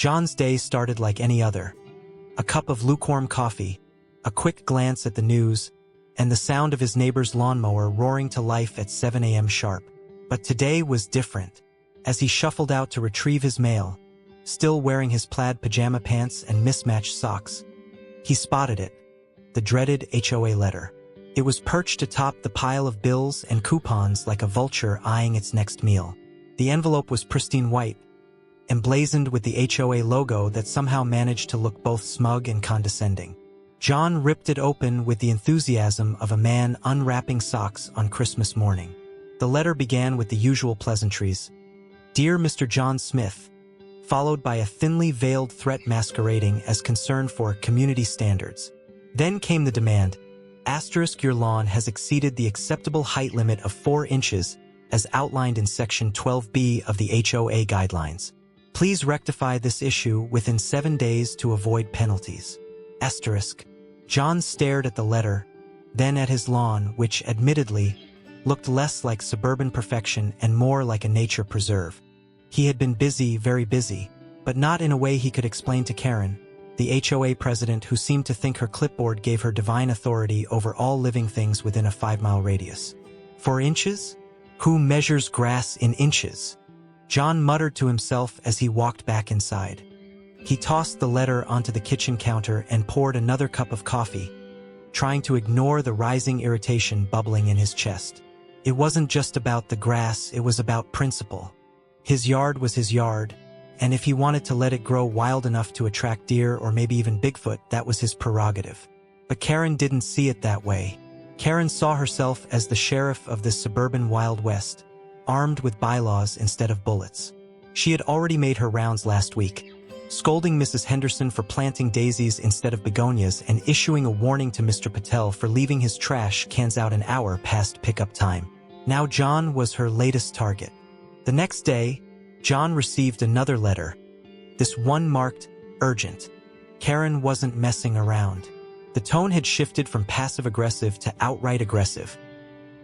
John's day started like any other. A cup of lukewarm coffee, a quick glance at the news, and the sound of his neighbor's lawnmower roaring to life at 7 a.m. sharp. But today was different. As he shuffled out to retrieve his mail, still wearing his plaid pajama pants and mismatched socks, he spotted it, the dreaded HOA letter. It was perched atop the pile of bills and coupons like a vulture eyeing its next meal. The envelope was pristine white, emblazoned with the HOA logo that somehow managed to look both smug and condescending. John ripped it open with the enthusiasm of a man unwrapping socks on Christmas morning. The letter began with the usual pleasantries. "Dear Mr. John Smith," followed by a thinly veiled threat masquerading as concern for community standards. Then came the demand, *, your lawn has exceeded the acceptable height limit of 4 inches as outlined in Section 12B of the HOA guidelines. Please rectify this issue within 7 days to avoid penalties. *. John stared at the letter, then at his lawn, which, admittedly, looked less like suburban perfection and more like a nature preserve. He had been busy, very busy, but not in a way he could explain to Karen, the HOA president who seemed to think her clipboard gave her divine authority over all living things within a 5-mile radius. 4 inches? Who measures grass in inches? John muttered to himself as he walked back inside. He tossed the letter onto the kitchen counter and poured another cup of coffee, trying to ignore the rising irritation bubbling in his chest. It wasn't just about the grass, it was about principle. His yard was his yard, and if he wanted to let it grow wild enough to attract deer or maybe even Bigfoot, that was his prerogative. But Karen didn't see it that way. Karen saw herself as the sheriff of this suburban Wild West, armed with bylaws instead of bullets. She had already made her rounds last week, scolding Mrs. Henderson for planting daisies instead of begonias and issuing a warning to Mr. Patel for leaving his trash cans out an hour past pickup time. Now John was her latest target. The next day, John received another letter, this one marked urgent. Karen wasn't messing around. The tone had shifted from passive-aggressive to outright aggressive.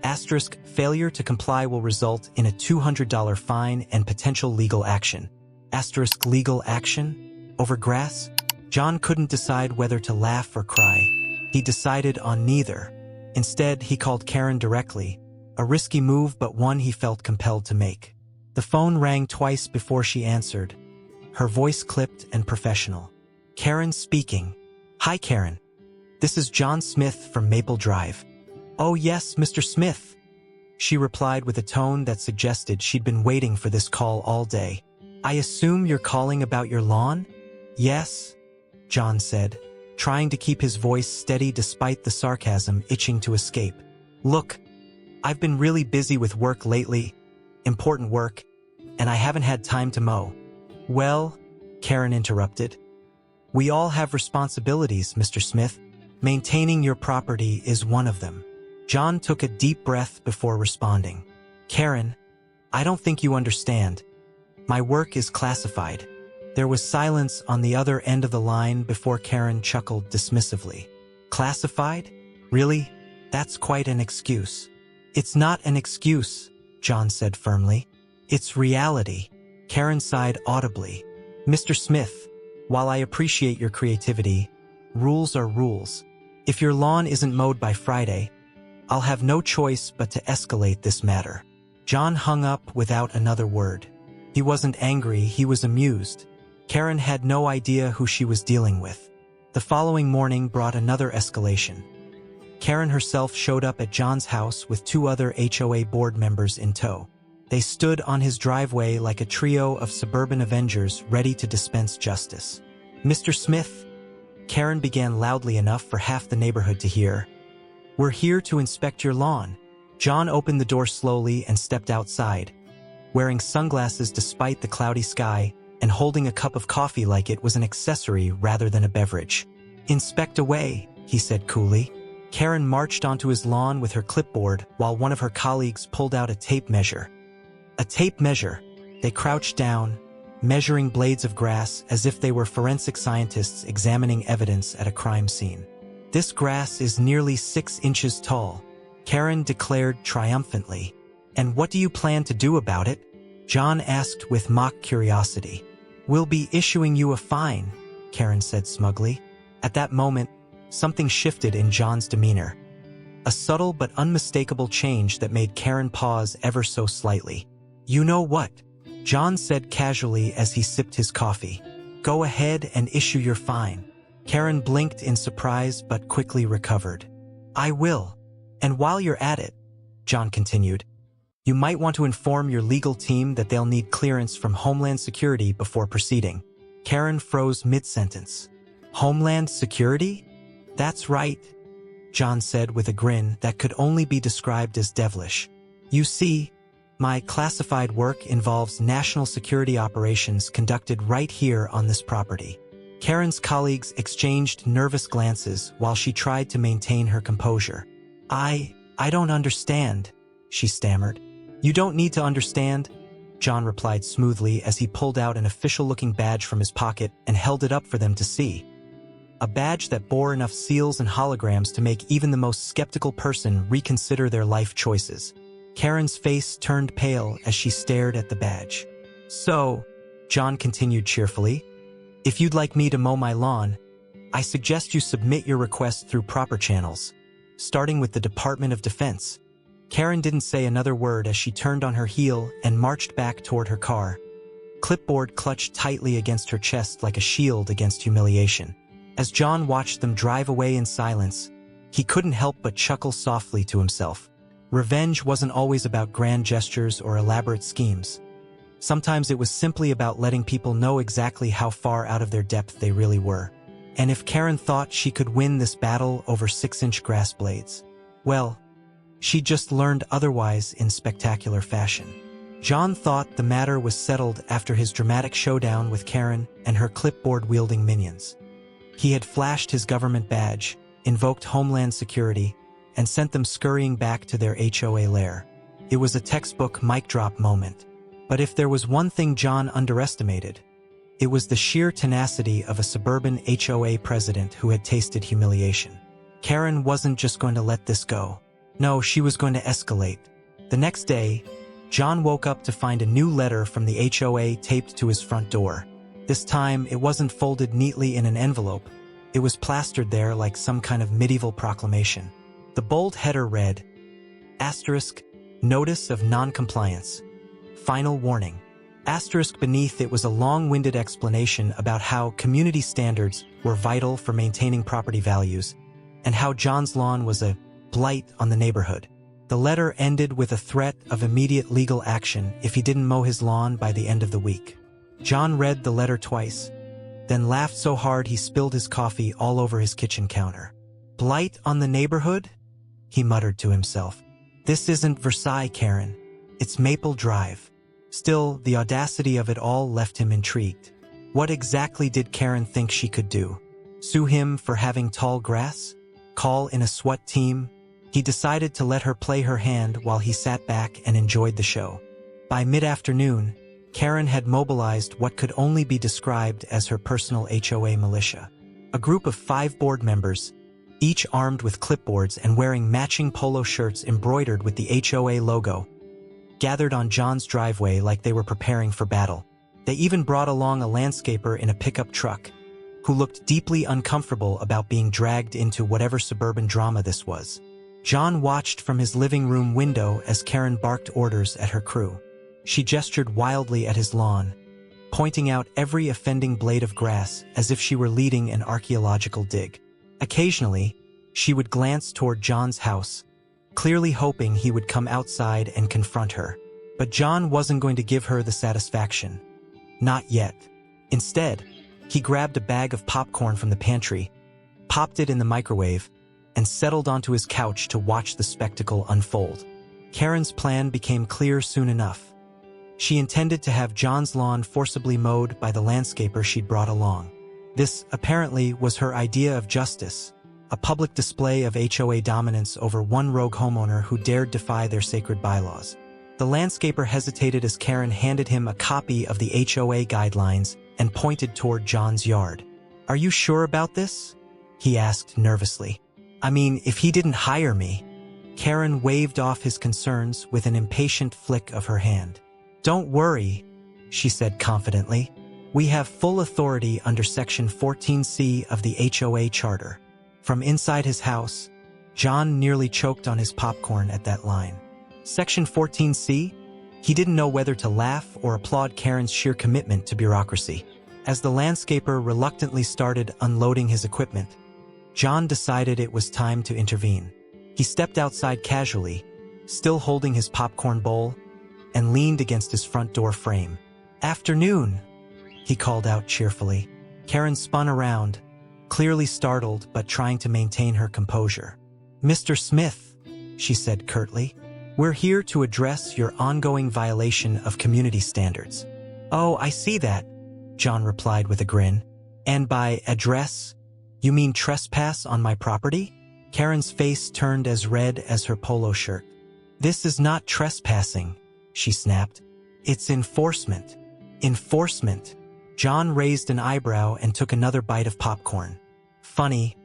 *, failure to comply will result in a $200 fine and potential legal action. *, legal action? Over grass? John couldn't decide whether to laugh or cry. He decided on neither. Instead, he called Karen directly, a risky move but one he felt compelled to make. The phone rang twice before she answered, her voice clipped and professional. Karen speaking. "Hi, Karen. This is John Smith from Maple Drive." "Oh yes, Mr. Smith," she replied with a tone that suggested she'd been waiting for this call all day. "I assume you're calling about your lawn?" "Yes," John said, trying to keep his voice steady despite the sarcasm itching to escape. "Look, I've been really busy with work lately, important work, and I haven't had time to mow." "Well," Karen interrupted, "we all have responsibilities, Mr. Smith. Maintaining your property is one of them." John took a deep breath before responding. "Karen, I don't think you understand. My work is classified." There was silence on the other end of the line before Karen chuckled dismissively. "Classified? Really? That's quite an excuse." "It's not an excuse," John said firmly. "It's reality." Karen sighed audibly. "Mr. Smith, while I appreciate your creativity, rules are rules. If your lawn isn't mowed by Friday, I'll have no choice but to escalate this matter." John hung up without another word. He wasn't angry, he was amused. Karen had no idea who she was dealing with. The following morning brought another escalation. Karen herself showed up at John's house with 2 other HOA board members in tow. They stood on his driveway like a trio of suburban Avengers ready to dispense justice. "Mr. Smith," Karen began loudly enough for half the neighborhood to hear, "we're here to inspect your lawn." John opened the door slowly and stepped outside, wearing sunglasses despite the cloudy sky and holding a cup of coffee like it was an accessory rather than a beverage. "Inspect away," he said coolly. Karen marched onto his lawn with her clipboard while one of her colleagues pulled out a tape measure. A tape measure. They crouched down, measuring blades of grass as if they were forensic scientists examining evidence at a crime scene. "This grass is nearly 6 inches tall," Karen declared triumphantly. "And what do you plan to do about it?" John asked with mock curiosity. "We'll be issuing you a fine," Karen said smugly. At that moment, something shifted in John's demeanor. A subtle but unmistakable change that made Karen pause ever so slightly. "You know what?" John said casually as he sipped his coffee. "Go ahead and issue your fine." Karen blinked in surprise but quickly recovered. "I will. And while you're at it," John continued, "you might want to inform your legal team that they'll need clearance from Homeland Security before proceeding." Karen froze mid-sentence. "Homeland Security?" "That's right," John said with a grin that could only be described as devilish. "You see, my classified work involves national security operations conducted right here on this property." Karen's colleagues exchanged nervous glances while she tried to maintain her composure. I don't understand," she stammered. "You don't need to understand," John replied smoothly as he pulled out an official-looking badge from his pocket and held it up for them to see. A badge that bore enough seals and holograms to make even the most skeptical person reconsider their life choices. Karen's face turned pale as she stared at the badge. "So," John continued cheerfully, "if you'd like me to mow my lawn, I suggest you submit your request through proper channels, starting with the Department of Defense." Karen didn't say another word as she turned on her heel and marched back toward her car. Clipboard clutched tightly against her chest like a shield against humiliation. As John watched them drive away in silence, he couldn't help but chuckle softly to himself. Revenge wasn't always about grand gestures or elaborate schemes. Sometimes it was simply about letting people know exactly how far out of their depth they really were. And if Karen thought she could win this battle over 6-inch grass blades, well, she just learned otherwise in spectacular fashion. John thought the matter was settled after his dramatic showdown with Karen and her clipboard-wielding minions. He had flashed his government badge, invoked Homeland Security, and sent them scurrying back to their HOA lair. It was a textbook mic-drop moment. But if there was one thing John underestimated, it was the sheer tenacity of a suburban HOA president who had tasted humiliation. Karen wasn't just going to let this go. No, she was going to escalate. The next day, John woke up to find a new letter from the HOA taped to his front door. This time, it wasn't folded neatly in an envelope. It was plastered there like some kind of medieval proclamation. The bold header read, Asterisk, Notice of Non-Compliance. Final Warning. Asterisk beneath it was a long-winded explanation about how community standards were vital for maintaining property values, and how John's lawn was a blight on the neighborhood. The letter ended with a threat of immediate legal action if he didn't mow his lawn by the end of the week. John read the letter twice, then laughed so hard he spilled his coffee all over his kitchen counter. "Blight on the neighborhood?" he muttered to himself. "This isn't Versailles, Karen. It's Maple Drive." Still, the audacity of it all left him intrigued. What exactly did Karen think she could do? Sue him for having tall grass? Call in a SWAT team? He decided to let her play her hand while he sat back and enjoyed the show. By mid-afternoon, Karen had mobilized what could only be described as her personal HOA militia. A group of 5 board members, each armed with clipboards and wearing matching polo shirts embroidered with the HOA logo, gathered on John's driveway like they were preparing for battle. They even brought along a landscaper in a pickup truck, who looked deeply uncomfortable about being dragged into whatever suburban drama this was. John watched from his living room window as Karen barked orders at her crew. She gestured wildly at his lawn, pointing out every offending blade of grass as if she were leading an archaeological dig. Occasionally, she would glance toward John's house, clearly hoping he would come outside and confront her. But John wasn't going to give her the satisfaction. Not yet. Instead, he grabbed a bag of popcorn from the pantry, popped it in the microwave, and settled onto his couch to watch the spectacle unfold. Karen's plan became clear soon enough. She intended to have John's lawn forcibly mowed by the landscaper she'd brought along. This, apparently, was her idea of justice, a public display of HOA dominance over one rogue homeowner who dared defy their sacred bylaws. The landscaper hesitated as Karen handed him a copy of the HOA guidelines and pointed toward John's yard. "Are you sure about this?" he asked nervously. "I mean, if he didn't hire me." Karen waved off his concerns with an impatient flick of her hand. "Don't worry," she said confidently. We have full authority under Section 14C of the HOA Charter. From inside his house, John nearly choked on his popcorn at that line. Section 14C? He didn't know whether to laugh or applaud Karen's sheer commitment to bureaucracy. As the landscaper reluctantly started unloading his equipment, John decided it was time to intervene. He stepped outside casually, still holding his popcorn bowl, and leaned against his front door frame. "Afternoon," he called out cheerfully. Karen spun around, clearly startled but trying to maintain her composure. "Mr. Smith," she said curtly, "we're here to address your ongoing violation of community standards." "Oh, I see that," John replied with a grin. "And by address, you mean trespass on my property?" Karen's face turned as red as her polo shirt. "This is not trespassing," she snapped. "It's enforcement." "Enforcement?" John raised an eyebrow and took another bite of popcorn. "Funny.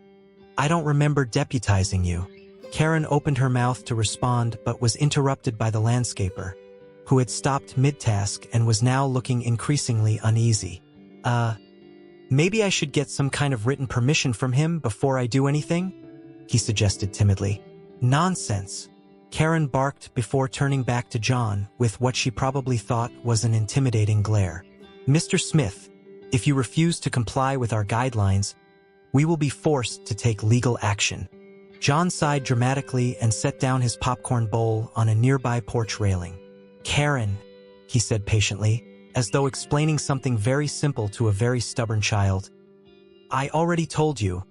I don't remember deputizing you." Karen opened her mouth to respond but was interrupted by the landscaper, who had stopped mid-task and was now looking increasingly uneasy. Maybe I should get some kind of written permission from him before I do anything?" he suggested timidly. "Nonsense," Karen barked before turning back to John with what she probably thought was an intimidating glare. "Mr. Smith, if you refuse to comply with our guidelines, we will be forced to take legal action." John sighed dramatically and set down his popcorn bowl on a nearby porch railing. "Karen," he said patiently, as though explaining something very simple to a very stubborn child. "I already told you.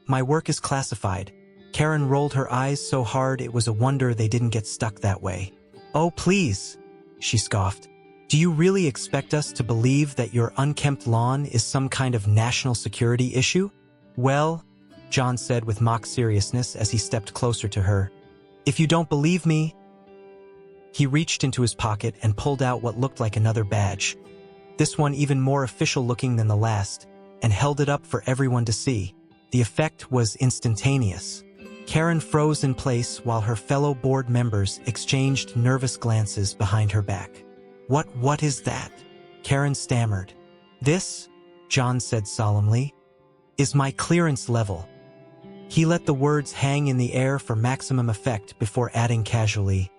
My work is classified." Karen rolled her eyes so hard it was a wonder they didn't get stuck that way. "Oh, please," she scoffed. "Do you really expect us to believe that your unkempt lawn is some kind of national security issue?" "Well," John said with mock seriousness as he stepped closer to her, "if you don't believe me..." He reached into his pocket and pulled out what looked like another badge, this one even more official looking than the last, and held it up for everyone to see. The effect was instantaneous. Karen froze in place while her fellow board members exchanged nervous glances behind her back. What is that?" Karen stammered. "This," John said solemnly, "is my clearance level." He let the words hang in the air for maximum effect before adding casually,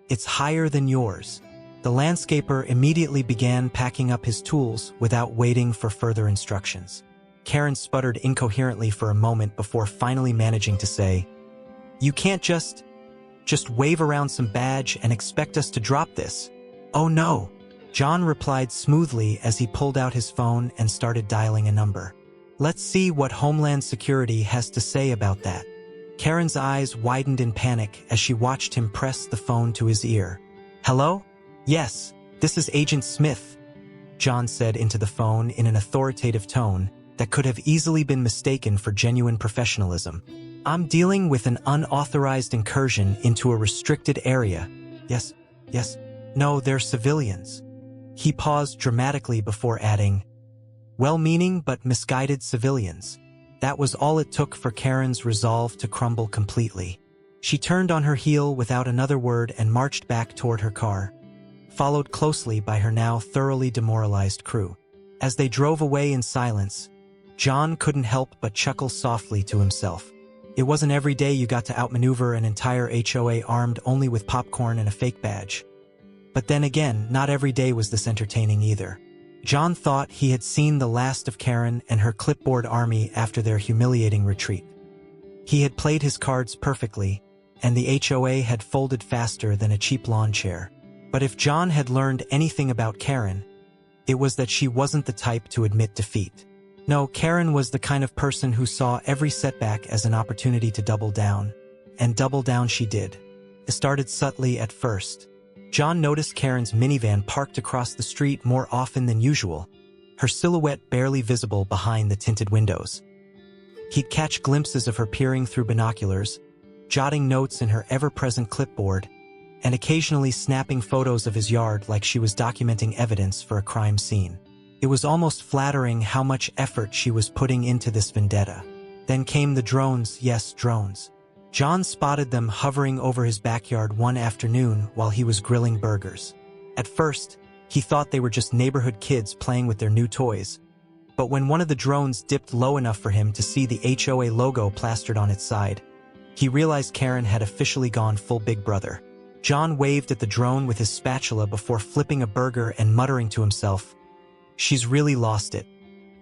"It's higher than yours." The landscaper immediately began packing up his tools without waiting for further instructions. Karen sputtered incoherently for a moment before finally managing to say, "You can't just wave around some badge and expect us to drop this." "Oh no," John replied smoothly as he pulled out his phone and started dialing a number. "Let's see what Homeland Security has to say about that." Karen's eyes widened in panic as she watched him press the phone to his ear. "Hello? Yes, this is Agent Smith," John said into the phone in an authoritative tone that could have easily been mistaken for genuine professionalism. "I'm dealing with an unauthorized incursion into a restricted area." Yes. "No, they're civilians." He paused dramatically before adding, "Well-meaning but misguided civilians." That was all it took for Karen's resolve to crumble completely. She turned on her heel without another word and marched back toward her car, followed closely by her now thoroughly demoralized crew. As they drove away in silence, John couldn't help but chuckle softly to himself. It wasn't every day you got to outmaneuver an entire HOA armed only with popcorn and a fake badge. But then again, not every day was this entertaining either. John thought he had seen the last of Karen and her clipboard army after their humiliating retreat. He had played his cards perfectly, and the HOA had folded faster than a cheap lawn chair. But if John had learned anything about Karen, it was that she wasn't the type to admit defeat. No, Karen was the kind of person who saw every setback as an opportunity to double down, and double down she did. It started subtly at first. John noticed Karen's minivan parked across the street more often than usual, her silhouette barely visible behind the tinted windows. He'd catch glimpses of her peering through binoculars, jotting notes in her ever-present clipboard, and occasionally snapping photos of his yard like she was documenting evidence for a crime scene. It was almost flattering how much effort she was putting into this vendetta. Then came the drones, yes, drones. John spotted them hovering over his backyard one afternoon while he was grilling burgers. At first, He thought they were just neighborhood kids playing with their new toys. But when one of the drones dipped low enough for him to see the HOA logo plastered on its side, he realized Karen had officially gone full Big Brother. John waved at the drone with his spatula before flipping a burger and muttering to himself, "She's really lost it."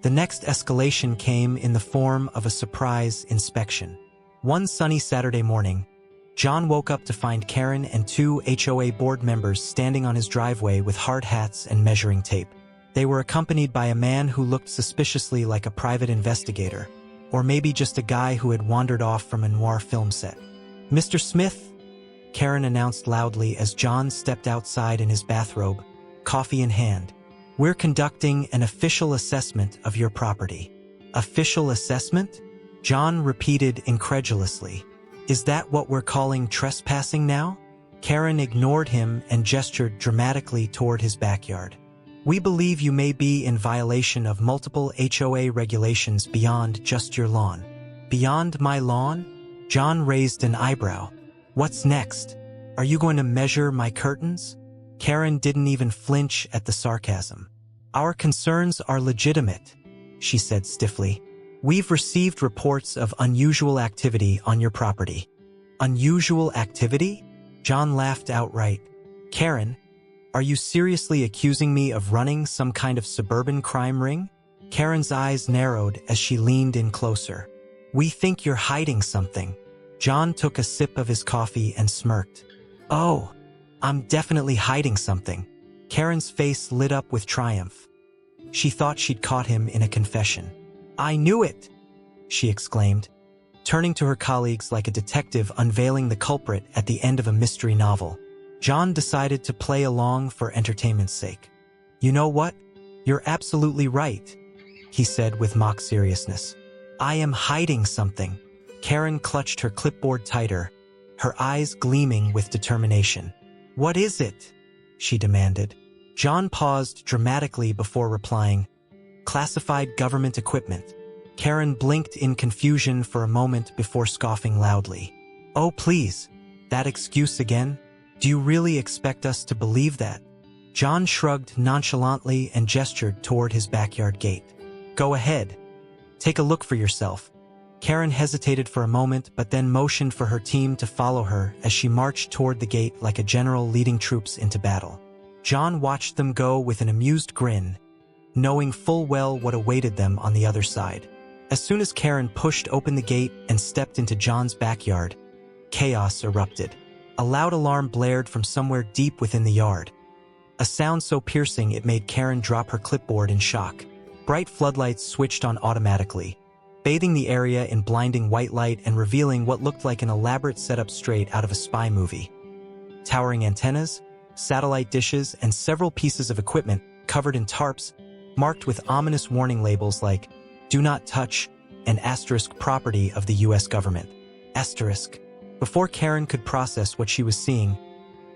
The next escalation came in the form of a surprise inspection. One sunny Saturday morning, John woke up to find Karen and two HOA board members standing on his driveway with hard hats and measuring tape. They were accompanied by a man who looked suspiciously like a private investigator, or maybe just a guy who had wandered off from a noir film set. "Mr. Smith," Karen announced loudly as John stepped outside in his bathrobe, coffee in hand. "We're conducting an official assessment of your property." "Official assessment?" John repeated incredulously. "Is that what we're calling trespassing now?" Karen ignored him and gestured dramatically toward his backyard. "We believe you may be in violation of multiple HOA regulations beyond just your lawn." "Beyond my lawn?" John raised an eyebrow. "What's next? Are you going to measure my curtains?" Karen didn't even flinch at the sarcasm. "Our concerns are legitimate," she said stiffly. "We've received reports of unusual activity on your property." "Unusual activity?" John laughed outright. "Karen, are you seriously accusing me of running some kind of suburban crime ring?" Karen's eyes narrowed as she leaned in closer. "We think you're hiding something." John took a sip of his coffee and smirked. "Oh, I'm definitely hiding something." Karen's face lit up with triumph. She thought she'd caught him in a confession. "I knew it!" she exclaimed, turning to her colleagues like a detective unveiling the culprit at the end of a mystery novel. John decided to play along for entertainment's sake. "You know what? You're absolutely right," he said with mock seriousness. "I am hiding something." Karen clutched her clipboard tighter, her eyes gleaming with determination. "What is it?" she demanded. John paused dramatically before replying, "Classified government equipment." Karen blinked in confusion for a moment before scoffing loudly. "Oh, please, that excuse again? Do you really expect us to believe that?" John shrugged nonchalantly and gestured toward his backyard gate. "Go ahead. Take a look for yourself." Karen hesitated for a moment but then motioned for her team to follow her as she marched toward the gate like a general leading troops into battle. John watched them go with an amused grin, knowing full well what awaited them on the other side. As soon as Karen pushed open the gate and stepped into John's backyard, chaos erupted. A loud alarm blared from somewhere deep within the yard, a sound so piercing it made Karen drop her clipboard in shock. Bright floodlights switched on automatically, bathing the area in blinding white light and revealing what looked like an elaborate setup straight out of a spy movie. Towering antennas, satellite dishes, and several pieces of equipment covered in tarps, marked with ominous warning labels like "Do Not Touch" and * property of the U.S. government. *. Before Karen could process what she was seeing,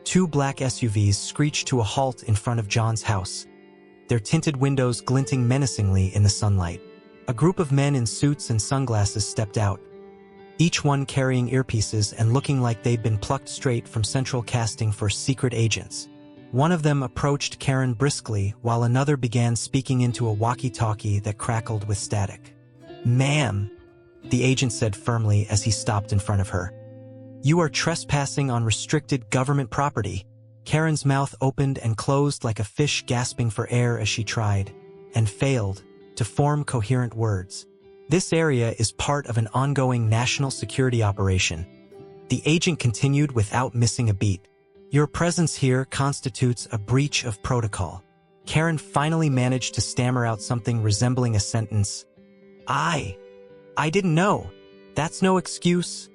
two black SUVs screeched to a halt in front of John's house, their tinted windows glinting menacingly in the sunlight. A group of men in suits and sunglasses stepped out, each one carrying earpieces and looking like they'd been plucked straight from central casting for Secret Agents. One of them approached Karen briskly while another began speaking into a walkie-talkie that crackled with static. "Ma'am," the agent said firmly as he stopped in front of her. "You are trespassing on restricted government property." Karen's mouth opened and closed like a fish gasping for air as she tried, and failed, to form coherent words. "This area is part of an ongoing national security operation." The agent continued without missing a beat. "Your presence here constitutes a breach of protocol." Karen finally managed to stammer out something resembling a sentence. I didn't know. That's no excuse."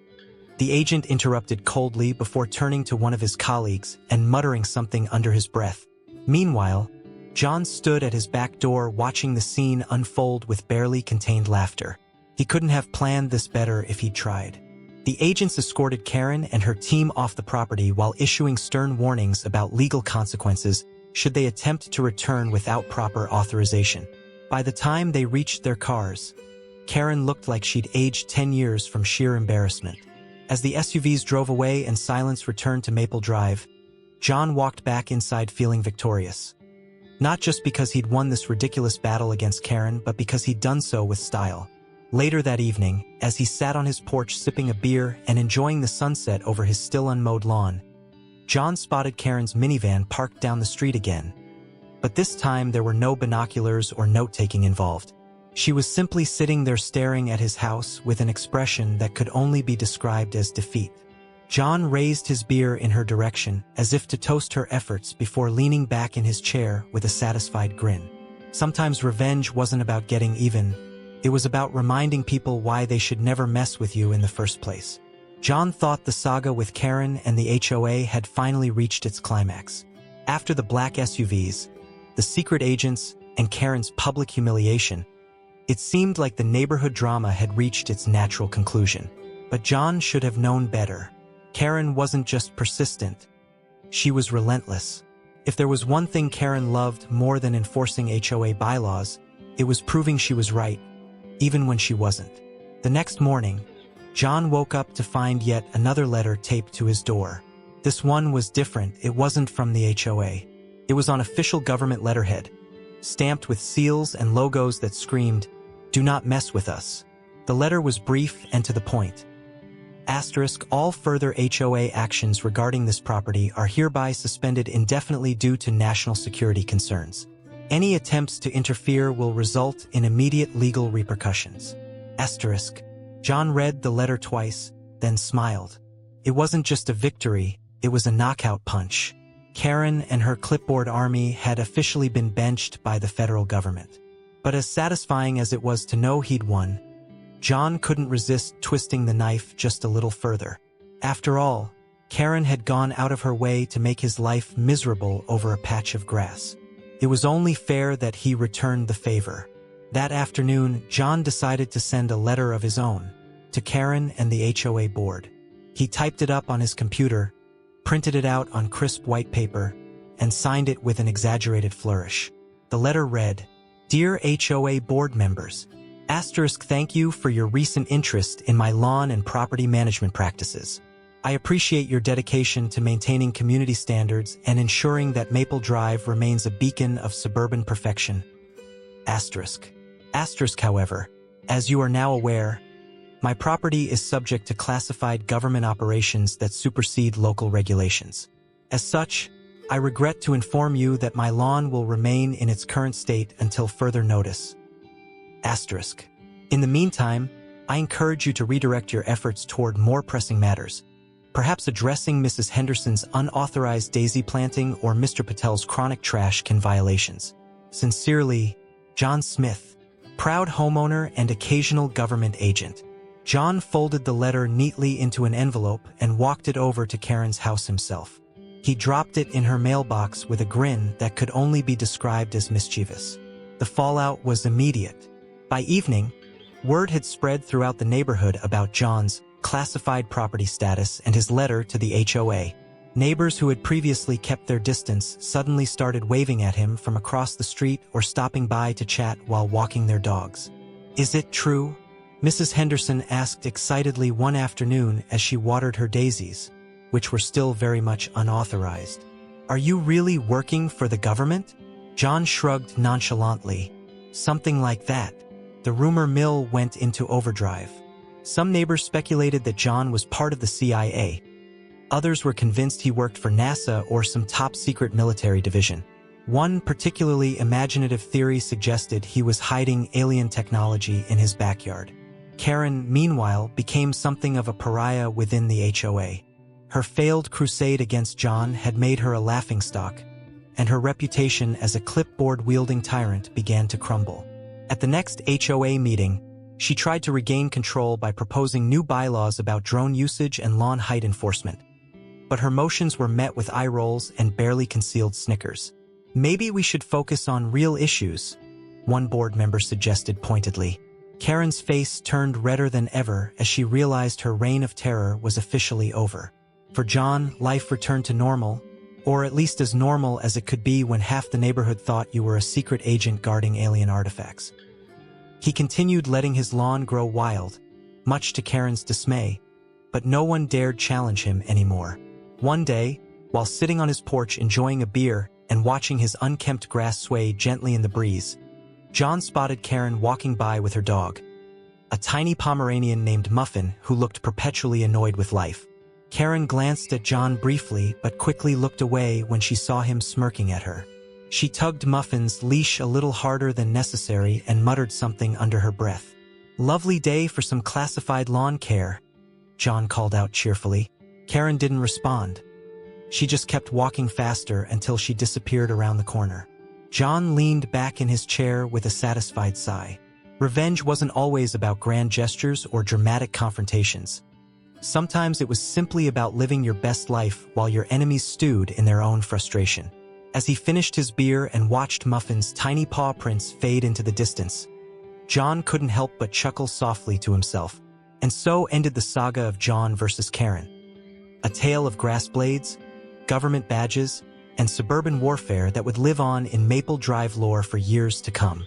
The agent interrupted coldly before turning to one of his colleagues and muttering something under his breath. Meanwhile, John stood at his back door watching the scene unfold with barely contained laughter. He couldn't have planned this better if he'd tried. The agents escorted Karen and her team off the property while issuing stern warnings about legal consequences should they attempt to return without proper authorization. By the time they reached their cars, Karen looked like she'd aged 10 years from sheer embarrassment. As the SUVs drove away and silence returned to Maple Drive, John walked back inside feeling victorious. Not just because he'd won this ridiculous battle against Karen, but because he'd done so with style. Later that evening, as he sat on his porch sipping a beer and enjoying the sunset over his still unmowed lawn, John spotted Karen's minivan parked down the street again. But this time there were no binoculars or note-taking involved. She was simply sitting there staring at his house with an expression that could only be described as defeat. John raised his beer in her direction, as if to toast her efforts before leaning back in his chair with a satisfied grin. Sometimes revenge wasn't about getting even. It was about reminding people why they should never mess with you in the first place. John thought the saga with Karen and the HOA had finally reached its climax. After the black SUVs, the secret agents, and Karen's public humiliation, it seemed like the neighborhood drama had reached its natural conclusion. But John should have known better. Karen wasn't just persistent. She was relentless. If there was one thing Karen loved more than enforcing HOA bylaws, it was proving she was right, even when she wasn't. The next morning, John woke up to find yet another letter taped to his door. This one was different. It wasn't from the HOA. It was on official government letterhead, stamped with seals and logos that screamed, "Do not mess with us." The letter was brief and to the point. Asterisk, all further HOA actions regarding this property are hereby suspended indefinitely due to national security concerns. Any attempts to interfere will result in immediate legal repercussions. Asterisk. John read the letter twice, then smiled. It wasn't just a victory, it was a knockout punch. Karen and her clipboard army had officially been benched by the federal government. But as satisfying as it was to know he'd won, John couldn't resist twisting the knife just a little further. After all, Karen had gone out of her way to make his life miserable over a patch of grass. It was only fair that he returned the favor. That afternoon, John decided to send a letter of his own to Karen and the HOA board. He typed it up on his computer, printed it out on crisp white paper, and signed it with an exaggerated flourish. The letter read, "Dear HOA board members, asterisk, thank you for your recent interest in my lawn and property management practices. I appreciate your dedication to maintaining community standards and ensuring that Maple Drive remains a beacon of suburban perfection. Asterisk. Asterisk, however, as you are now aware, my property is subject to classified government operations that supersede local regulations. As such, I regret to inform you that my lawn will remain in its current state until further notice. Asterisk. In the meantime, I encourage you to redirect your efforts toward more pressing matters, perhaps addressing Mrs. Henderson's unauthorized daisy planting or Mr. Patel's chronic trash can violations. Sincerely, John Smith, proud homeowner and occasional government agent." John folded the letter neatly into an envelope and walked it over to Karen's house himself. He dropped it in her mailbox with a grin that could only be described as mischievous. The fallout was immediate. By evening, word had spread throughout the neighborhood about John's classified property status and his letter to the HOA. Neighbors who had previously kept their distance suddenly started waving at him from across the street or stopping by to chat while walking their dogs. "Is it true?" Mrs. Henderson asked excitedly one afternoon as she watered her daisies, which were still very much unauthorized. "Are you really working for the government?" John shrugged nonchalantly. "Something like that." The rumor mill went into overdrive. Some neighbors speculated that John was part of the CIA. Others were convinced he worked for NASA or some top-secret military division. One particularly imaginative theory suggested he was hiding alien technology in his backyard. Karen, meanwhile, became something of a pariah within the HOA. Her failed crusade against John had made her a laughingstock, and her reputation as a clipboard-wielding tyrant began to crumble. At the next HOA meeting, she tried to regain control by proposing new bylaws about drone usage and lawn height enforcement. But her motions were met with eye rolls and barely concealed snickers. "Maybe we should focus on real issues," one board member suggested pointedly. Karen's face turned redder than ever as she realized her reign of terror was officially over. For John, life returned to normal, or at least as normal as it could be when half the neighborhood thought you were a secret agent guarding alien artifacts. He continued letting his lawn grow wild, much to Karen's dismay, but no one dared challenge him anymore. One day, while sitting on his porch enjoying a beer, and watching his unkempt grass sway gently in the breeze, John spotted Karen walking by with her dog, a tiny Pomeranian named Muffin who looked perpetually annoyed with life. Karen glanced at John briefly but quickly looked away when she saw him smirking at her. She tugged Muffin's leash a little harder than necessary and muttered something under her breath. "Lovely day for some classified lawn care," John called out cheerfully. Karen didn't respond. She just kept walking faster until she disappeared around the corner. John leaned back in his chair with a satisfied sigh. Revenge wasn't always about grand gestures or dramatic confrontations. Sometimes it was simply about living your best life while your enemies stewed in their own frustration. As he finished his beer and watched Muffin's tiny paw prints fade into the distance, John couldn't help but chuckle softly to himself. And so ended the saga of John versus Karen. A tale of grass blades, government badges, and suburban warfare that would live on in Maple Drive lore for years to come.